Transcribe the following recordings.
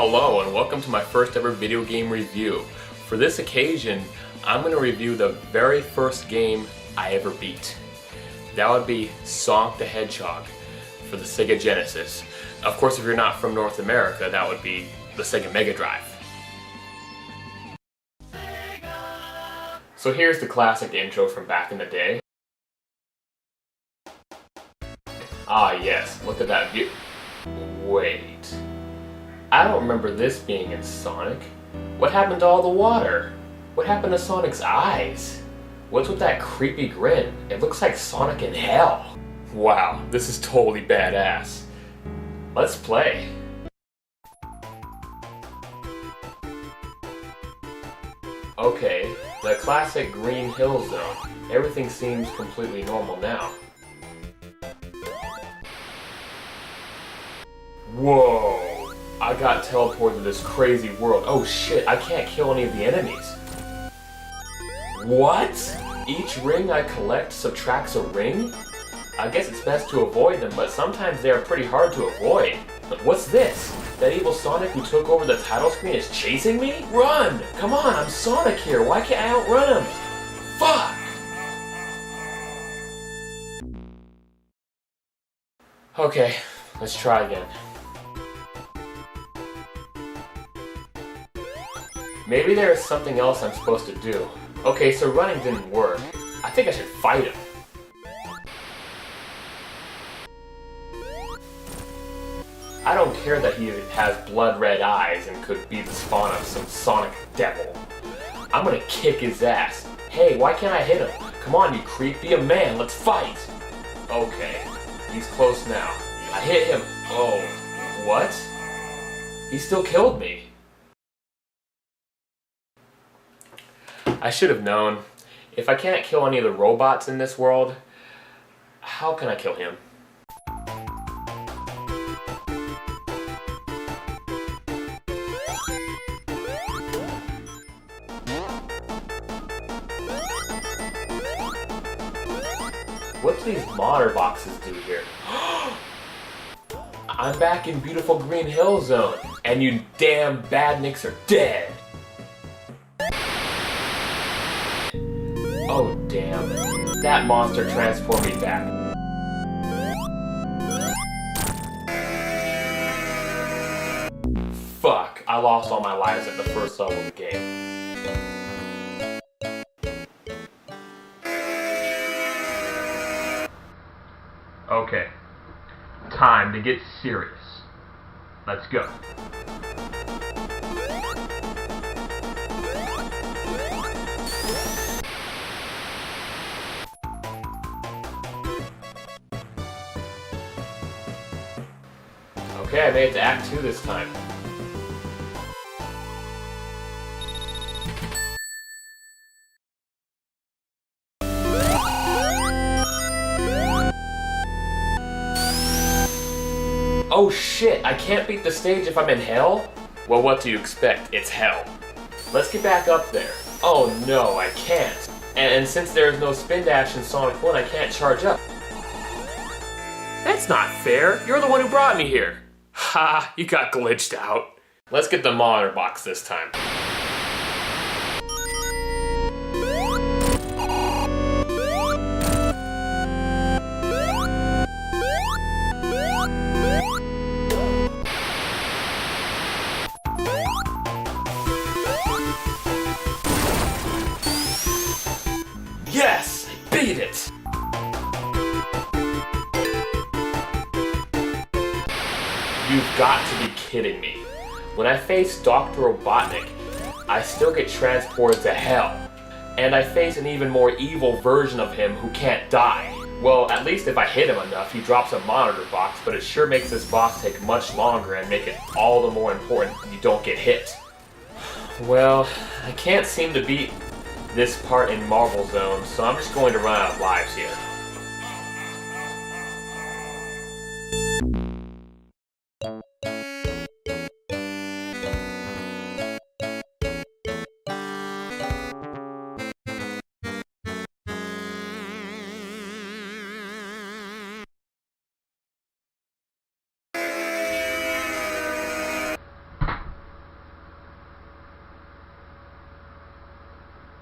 Hello and welcome to my first ever video game review. For this occasion, I'm going to review the very first game I ever beat. That would be Sonic the Hedgehog for the Sega Genesis. Of course, if you're not from North America, that would be the Sega Megadrive. So here's the classic intro from back in the day. Ah yes, look at that view. Wait. I don't remember this being in Sonic. What happened to all the water? What happened to Sonic's eyes? What's with that creepy grin? It looks like Sonic in hell. Wow, this is totally badass. Let's play. Okay, the classic Green Hill Zone. Everything seems completely normal now. Whoa! I got teleported to this crazy world. Oh shit, I can't kill any of the enemies. What? Each ring I collect subtracts a ring? I guess it's best to avoid them, but sometimes they are pretty hard to avoid. But what's this? That evil Sonic who took over the title screen is chasing me? Run! Come on, I'm Sonic here. Why can't I outrun him? Fuck! Okay, let's try again. Maybe there is something else I'm supposed to do. Okay, so running didn't work. I think I should fight him. I don't care that he has blood red eyes and could be the spawn of some Sonic devil. I'm gonna kick his ass. Hey, why can't I hit him? Come on, you creep, be a man, let's fight! Okay, he's close now. I hit him. Oh, what? He still killed me. I should have known. If I can't kill any of the robots in this world, how can I kill him? What do these monitor boxes do here? I'm back in beautiful Green Hill Zone, and you damn badniks are dead! Oh damn, that monster transformed me back. Fuck, I lost all my lives at the first level of the game. Okay, time to get serious. Let's go. Okay, I made it to Act 2 this time. Oh shit, I can't beat the stage if I'm in hell? Well, what do you expect? It's hell. Let's get back up there. Oh no, I can't. And since there's no spin dash in Sonic 1, I can't charge up. That's not fair. You're the one who brought me here. Ha, you got glitched out. Let's get the monitor box this time. Yes! I beat it! You've got to be kidding me. When I face Dr. Robotnik, I still get transported to hell. And I face an even more evil version of him who can't die. Well, at least if I hit him enough, he drops a monitor box, but it sure makes this boss take much longer and make it all the more important you don't get hit. Well, I can't seem to beat this part in Marble Zone, so I'm just going to run out of lives here.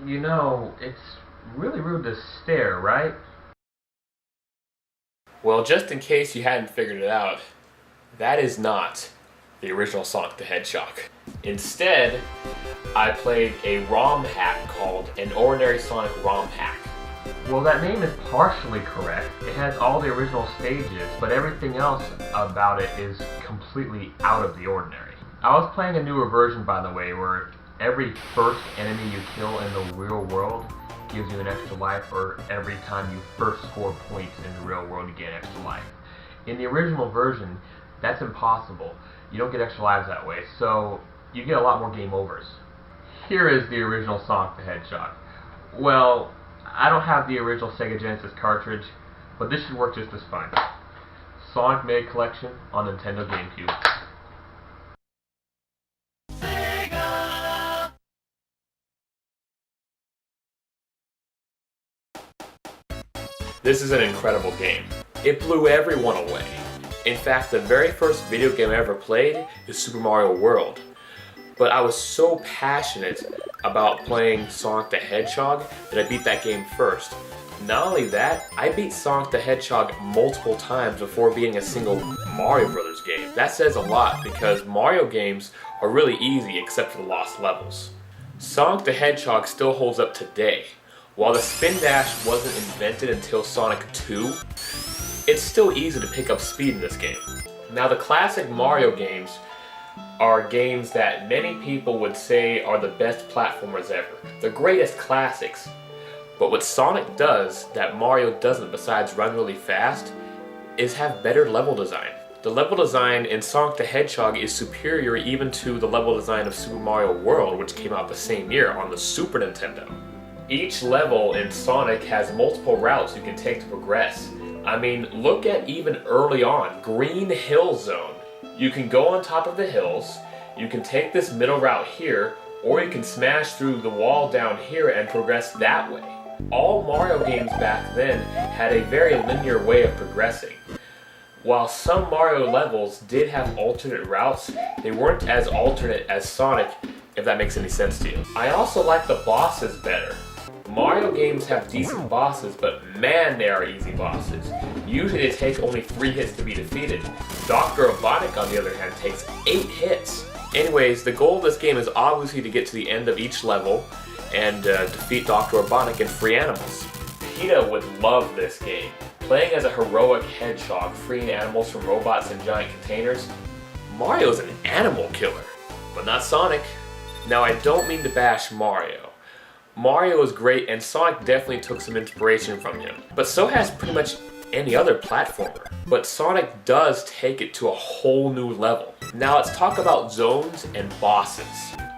You know, it's really rude to stare, right? Well, just in case you hadn't figured it out, that is not the original Sonic the Hedgehog. Instead, I played a ROM hack called an Ordinary Sonic ROM hack. Well, that name is partially correct. It has all the original stages, but everything else about it is completely out of the ordinary. I was playing a newer version, by the way, where every first enemy you kill in the real world gives you an extra life, or every time you first score points in the real world you get an extra life. In the original version, that's impossible. You don't get extra lives that way, so you get a lot more game overs. Here is the original Sonic the Hedgehog. Well, I don't have the original Sega Genesis cartridge, but this should work just as fine. Sonic Mega Collection on Nintendo GameCube. This is an incredible game. It blew everyone away. In fact, the very first video game I ever played is Super Mario World. But I was so passionate about playing Sonic the Hedgehog that I beat that game first. Not only that, I beat Sonic the Hedgehog multiple times before beating a single Mario Brothers game. That says a lot because Mario games are really easy except for the lost levels. Sonic the Hedgehog still holds up today. While the spin dash wasn't invented until Sonic 2, it's still easy to pick up speed in this game. Now, the classic Mario games are games that many people would say are the best platformers ever. The greatest classics. But what Sonic does that Mario doesn't besides run really fast is have better level design. The level design in Sonic the Hedgehog is superior even to the level design of Super Mario World, which came out the same year on the Super Nintendo. Each level in Sonic has multiple routes you can take to progress. I mean, look at even early on, Green Hill Zone. You can go on top of the hills, you can take this middle route here, or you can smash through the wall down here and progress that way. All Mario games back then had a very linear way of progressing. While some Mario levels did have alternate routes, they weren't as alternate as Sonic, if that makes any sense to you. I also like the bosses better. Mario games have decent bosses, but man, they are easy bosses. Usually they take only 3 hits to be defeated. Dr. Robotnik, on the other hand, takes 8 hits. Anyways, the goal of this game is obviously to get to the end of each level and defeat Dr. Robotnik and free animals. PETA would love this game. Playing as a heroic hedgehog, freeing animals from robots in giant containers. Mario's an animal killer, but not Sonic. Now, I don't mean to bash Mario. Mario is great, and Sonic definitely took some inspiration from him. But so has pretty much any other platformer. But Sonic does take it to a whole new level. Now let's talk about zones and bosses.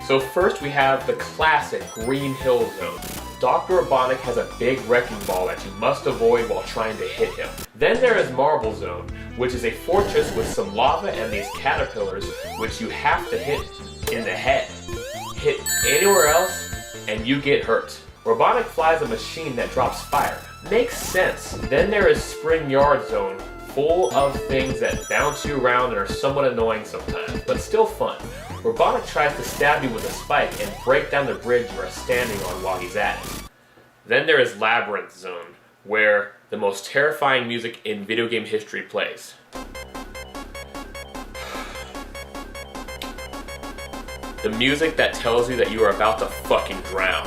So first we have the classic Green Hill Zone. Dr. Robotnik has a big wrecking ball that you must avoid while trying to hit him. Then there is Marble Zone, which is a fortress with some lava and these caterpillars, which you have to hit in the head. Hit anywhere else, and you get hurt. Robotnik flies a machine that drops fire. Makes sense. Then there is Spring Yard Zone, full of things that bounce you around and are somewhat annoying sometimes, but still fun. Robotnik tries to stab you with a spike and break down the bridge you are standing on while he's at it. Then there is Labyrinth Zone, where the most terrifying music in video game history plays. The music that tells you that you are about to fucking drown.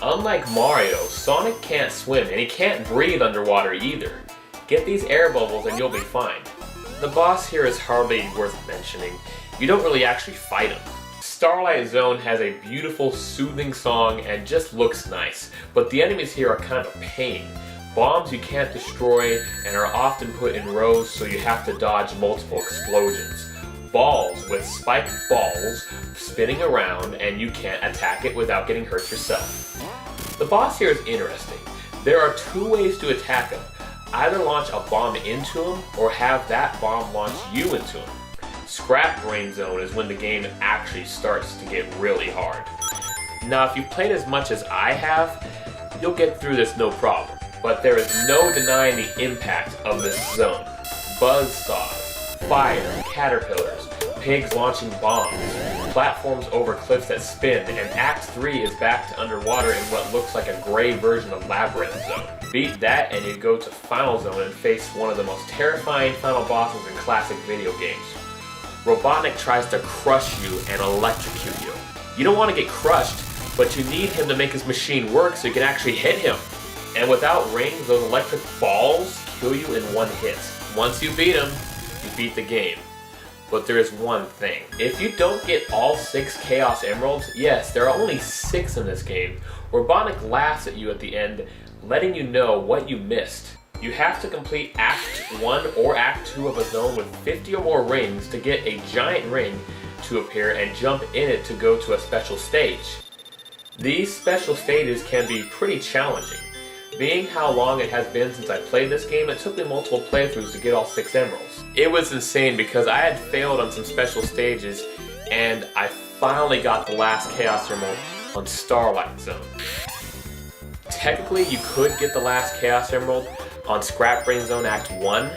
Unlike Mario, Sonic can't swim and he can't breathe underwater either. Get these air bubbles and you'll be fine. The boss here is hardly worth mentioning. You don't really actually fight him. Starlight Zone has a beautiful, soothing song and just looks nice, but the enemies here are kind of a pain. Bombs you can't destroy and are often put in rows, so you have to dodge multiple explosions. Balls with spiked balls spinning around and you can't attack it without getting hurt yourself. The boss here is interesting. There are 2 ways to attack him. Either launch a bomb into him or have that bomb launch you into him. Scrap Brain Zone is when the game actually starts to get really hard. Now, if you've played as much as I have, you'll get through this no problem. But there is no denying the impact of this zone. Buzzsaws, fire, caterpillars, of pigs launching bombs, platforms over cliffs that spin, and Act 3 is back to underwater in what looks like a gray version of Labyrinth Zone. Beat that and you go to Final Zone and face one of the most terrifying final bosses in classic video games. Robotnik tries to crush you and electrocute you. You don't want to get crushed, but you need him to make his machine work so you can actually hit him. And without rings, those electric balls kill you in one hit. Once you beat him, you beat the game. But there is one thing. If you don't get all 6 Chaos Emeralds, yes, there are only 6 in this game, Robotnik laughs at you at the end, letting you know what you missed. You have to complete Act 1 or Act 2 of a zone with 50 or more rings to get a giant ring to appear and jump in it to go to a special stage. These special stages can be pretty challenging. Being how long it has been since I played this game, it took me multiple playthroughs to get all 6 emeralds. It was insane because I had failed on some special stages and I finally got the last Chaos Emerald on Starlight Zone. Technically, you could get the last Chaos Emerald on Scrap Brain Zone Act 1,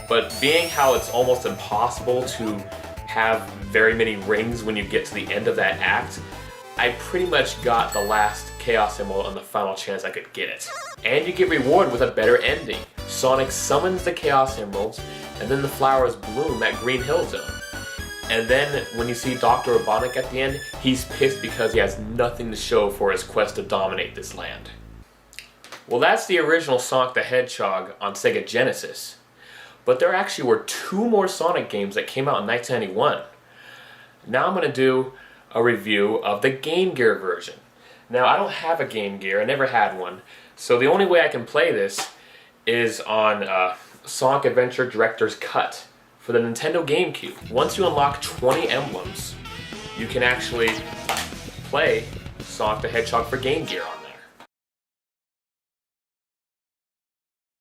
but being how it's almost impossible to have very many rings when you get to the end of that act, I pretty much got the last Chaos Emerald on the final chance I could get it. And you get rewarded with a better ending. Sonic summons the Chaos Emeralds, and then the flowers bloom at Green Hill Zone. And then when you see Dr. Robotnik at the end, he's pissed because he has nothing to show for his quest to dominate this land. Well, that's the original Sonic the Hedgehog on Sega Genesis. But there actually were 2 more Sonic games that came out in 1991. Now I'm going to do a review of the Game Gear version. Now, I don't have a Game Gear, I never had one, so the only way I can play this is on Sonic Adventure Director's Cut for the Nintendo GameCube. Once you unlock 20 emblems, you can actually play Sonic the Hedgehog for Game Gear on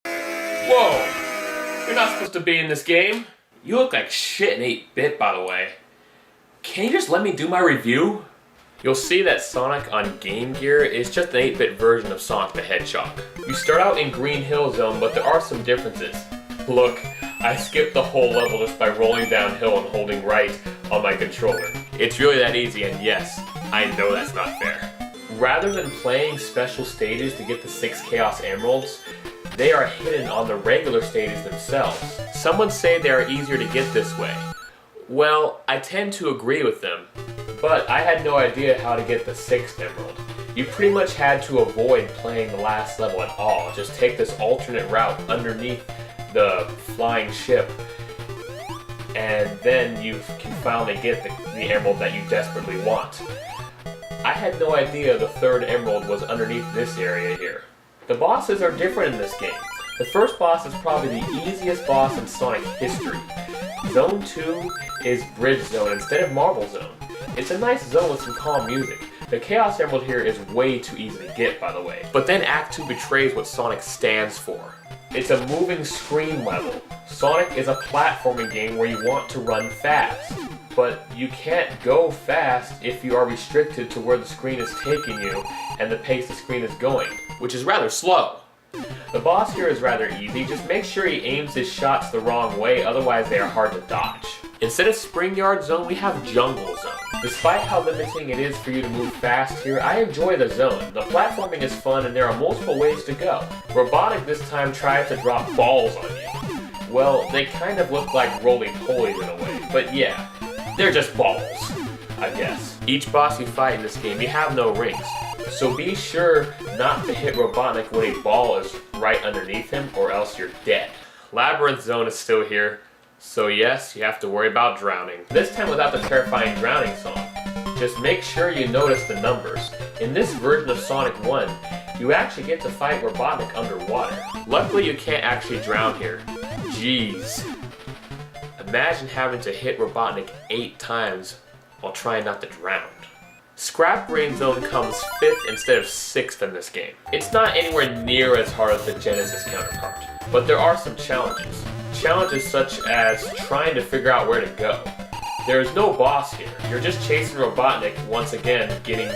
there. Whoa! You're not supposed to be in this game. You look like shit in 8-bit, by the way. Can you just let me do my review? You'll see that Sonic on Game Gear is just an 8-bit version of Sonic the Hedgehog. You start out in Green Hill Zone, but there are some differences. Look, I skipped the whole level just by rolling downhill and holding right on my controller. It's really that easy, and yes, I know that's not fair. Rather than playing special stages to get the 6 Chaos Emeralds, they are hidden on the regular stages themselves. Some would say they are easier to get this way. Well, I tend to agree with them, but I had no idea how to get the 6th emerald. You pretty much had to avoid playing the last level at all. Just take this alternate route underneath the flying ship, and then you can finally get the emerald that you desperately want. I had no idea the 3rd emerald was underneath this area here. The bosses are different in this game. The first boss is probably the easiest boss in Sonic history. Zone 2 is Bridge Zone instead of Marble Zone. It's a nice zone with some calm music. The Chaos Emerald here is way too easy to get, by the way. But then Act 2 betrays what Sonic stands for. It's a moving screen level. Sonic is a platforming game where you want to run fast. But you can't go fast if you are restricted to where the screen is taking you and the pace the screen is going, which is rather slow. The boss here is rather easy, just make sure he aims his shots the wrong way, otherwise they are hard to dodge. Instead of Spring Yard Zone, we have Jungle Zone. Despite how limiting it is for you to move fast here, I enjoy the zone. The platforming is fun and there are multiple ways to go. Robotnik this time tries to drop balls on you. Well, they kind of look like roly-polies in a way, but yeah, they're just balls, I guess. Each boss you fight in this game, you have no rings. So be sure not to hit Robotnik when a ball is right underneath him or else you're dead. Labyrinth Zone is still here, so yes, you have to worry about drowning. This time without the terrifying drowning song. Just make sure you notice the numbers. In this version of Sonic 1, you actually get to fight Robotnik underwater. Luckily you can't actually drown here. Jeez. Imagine having to hit Robotnik 8 times while trying not to drown. Scrap Brain Zone comes 5th instead of 6th in this game. It's not anywhere near as hard as the Genesis counterpart, but there are some challenges. Challenges such as trying to figure out where to go. There is no boss here. You're just chasing Robotnik, once again getting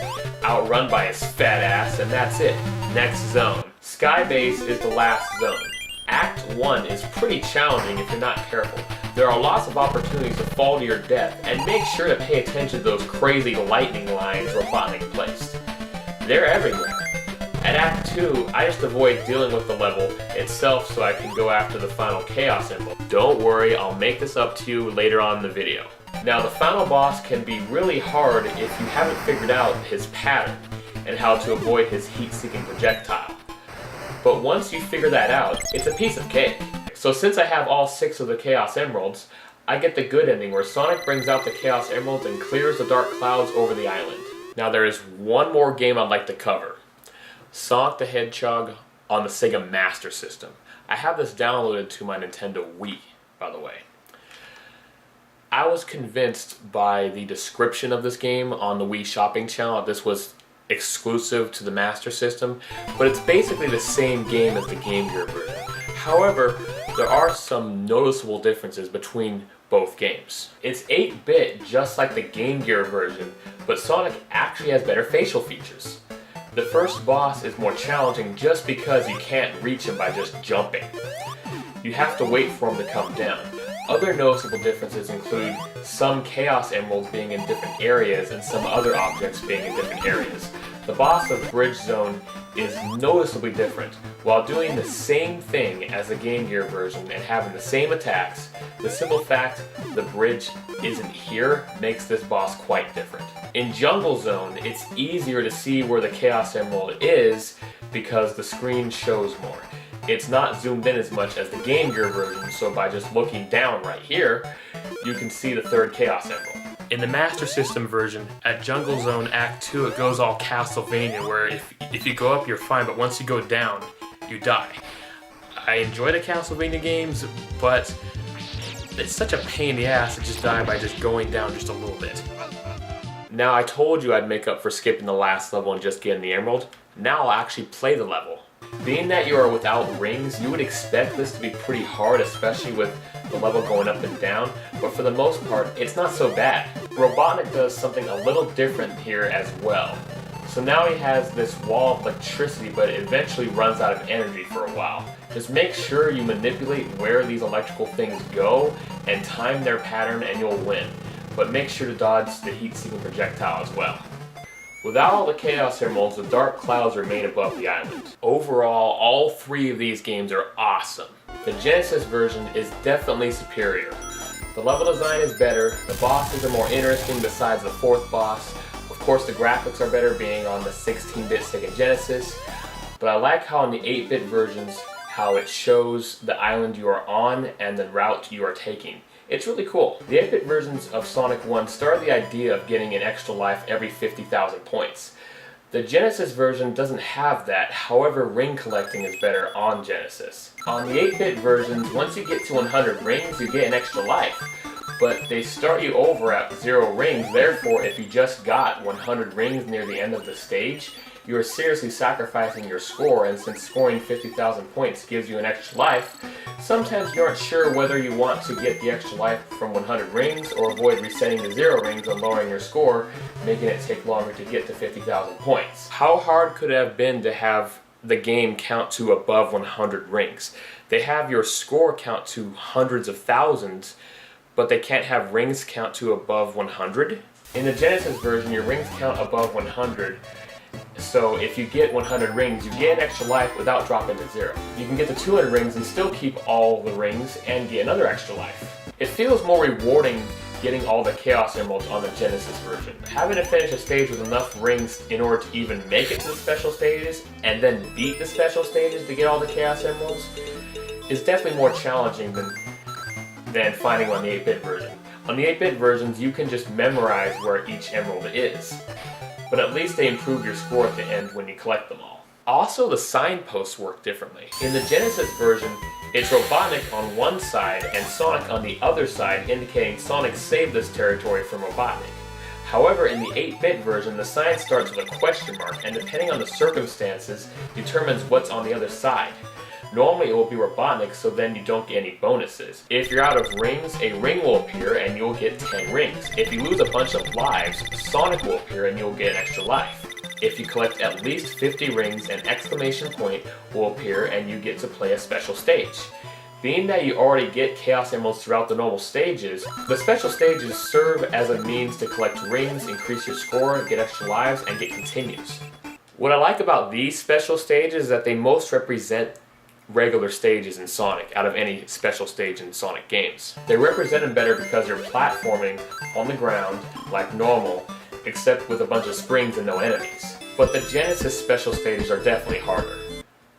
outrun by his fat ass, and that's it. Next zone. Skybase is the last zone. Act 1 is pretty challenging if you're not careful. There are lots of opportunities to fall to your death, and make sure to pay attention to those crazy lightning lines Robotnik placed. They're everywhere. At Act 2, I just avoid dealing with the level itself so I can go after the final Chaos Emerald. Don't worry, I'll make this up to you later on in the video. Now, the final boss can be really hard if you haven't figured out his pattern and how to avoid his heat-seeking projectile. But once you figure that out, it's a piece of cake. So since I have all 6 of the Chaos Emeralds, I get the good ending where Sonic brings out the Chaos Emeralds and clears the dark clouds over the island. Now there is one more game I'd like to cover. Sonic the Hedgehog on the Sega Master System. I have this downloaded to my Nintendo Wii, by the way. I was convinced by the description of this game on the Wii shopping channel. This was exclusive to the Master System, but it's basically the same game as the Game Gear version. However, there are some noticeable differences between both games. It's 8-bit just like the Game Gear version, but Sonic actually has better facial features. The first boss is more challenging just because you can't reach him by just jumping. You have to wait for him to come down. Other noticeable differences include some Chaos Emeralds being in different areas and some other objects being in different areas. The boss of Bridge Zone is noticeably different. While doing the same thing as the Game Gear version and having the same attacks, the simple fact the bridge isn't here makes this boss quite different. In Jungle Zone, it's easier to see where the Chaos Emerald is because the screen shows more. It's not zoomed in as much as the Game Gear version, so by just looking down right here, you can see the third Chaos Emerald. In the Master System version, at Jungle Zone Act 2, it goes all Castlevania, where if you go up, you're fine, but once you go down, you die. I enjoy the Castlevania games, but it's such a pain in the ass to just die by just going down just a little bit. Now, I told you I'd make up for skipping the last level and just getting the Emerald. Now I'll actually play the level. Being that you are without rings, you would expect this to be pretty hard, especially with the level going up and down, but for the most part, it's not so bad. Robotnik does something a little different here as well. So now he has this wall of electricity, but it eventually runs out of energy for a while. Just make sure you manipulate where these electrical things go and time their pattern and you'll win. But make sure to dodge the heat-seeking projectile as well. Without all the Chaos Emeralds, the dark clouds remain above the island. Overall, all 3 of these games are awesome. The Genesis version is definitely superior. The level design is better, the bosses are more interesting besides the 4th boss. Of course, the graphics are better being on the 16-bit Sega Genesis, but I like how in the 8-bit versions, how it shows the island you are on and the route you are taking. It's really cool. The 8-bit versions of Sonic 1 started the idea of getting an extra life every 50,000 points. The Genesis version doesn't have that, however ring collecting is better on Genesis. On the 8-bit versions, once you get to 100 rings, you get an extra life. But they start you over at 0 rings, therefore if you just got 100 rings near the end of the stage, you are seriously sacrificing your score, and since scoring 50,000 points gives you an extra life, sometimes you aren't sure whether you want to get the extra life from 100 rings or avoid resetting to 0 rings and lowering your score, making it take longer to get to 50,000 points. How hard could it have been to have the game count to above 100 rings? They have your score count to hundreds of thousands, but they can't have rings count to above 100? In the Genesis version, your rings count above 100, so if you get 100 rings, you get an extra life without dropping to 0. You can get to 200 rings and still keep all the rings and get another extra life. It feels more rewarding getting all the Chaos Emeralds on the Genesis version. Having to finish a stage with enough rings in order to even make it to the special stages, and then beat the special stages to get all the Chaos Emeralds, is definitely more challenging than finding on the 8-bit version. On the 8-bit versions, you can just memorize where each emerald is. But at least they improve your score at the end when you collect them all. Also, the signposts work differently. In the Genesis version, it's Robotnik on one side and Sonic on the other side, indicating Sonic saved this territory from Robotnik. However, in the 8-bit version, the sign starts with a question mark, and depending on the circumstances, determines what's on the other side. Normally it will be Robotnik, so then you don't get any bonuses. If you're out of rings, a ring will appear and you'll get 10 rings. If you lose a bunch of lives, Sonic will appear and you'll get an extra life. If you collect at least 50 rings, an exclamation point will appear and you get to play a special stage. Being that you already get Chaos Emeralds throughout the normal stages, the special stages serve as a means to collect rings, increase your score, get extra lives, and get continues. What I like about these special stages is that they most represent regular stages in Sonic out of any special stage in Sonic games. They represent them better because you're platforming on the ground like normal, except with a bunch of springs and no enemies. But the Genesis special stages are definitely harder.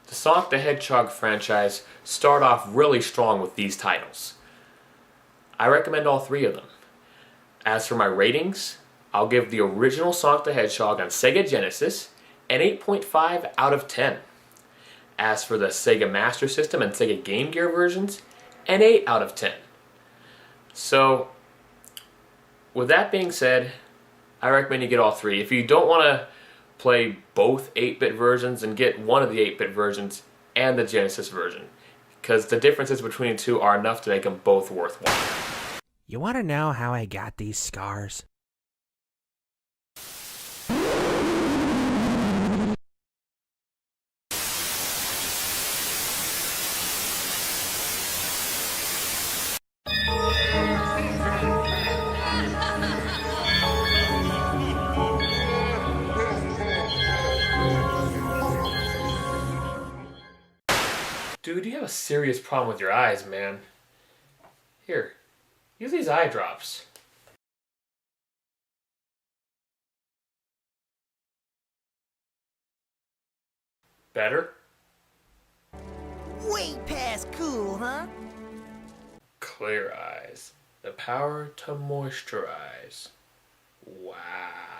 The Sonic the Hedgehog franchise start off really strong with these titles. I recommend all three of them. As for my ratings, I'll give the original Sonic the Hedgehog on Sega Genesis an 8.5 out of 10. As for the Sega Master System and Sega Game Gear versions, an 8 out of 10. So, with that being said, I recommend you get all three. If you don't want to play both 8-bit versions, and get one of the 8-bit versions and the Genesis version, because the differences between the two are enough to make them both worthwhile. You want to know how I got these scars? Dude, you have a serious problem with your eyes, man. Here, use these eye drops. Better? Way past cool, huh? Clear eyes. The power to moisturize. Wow.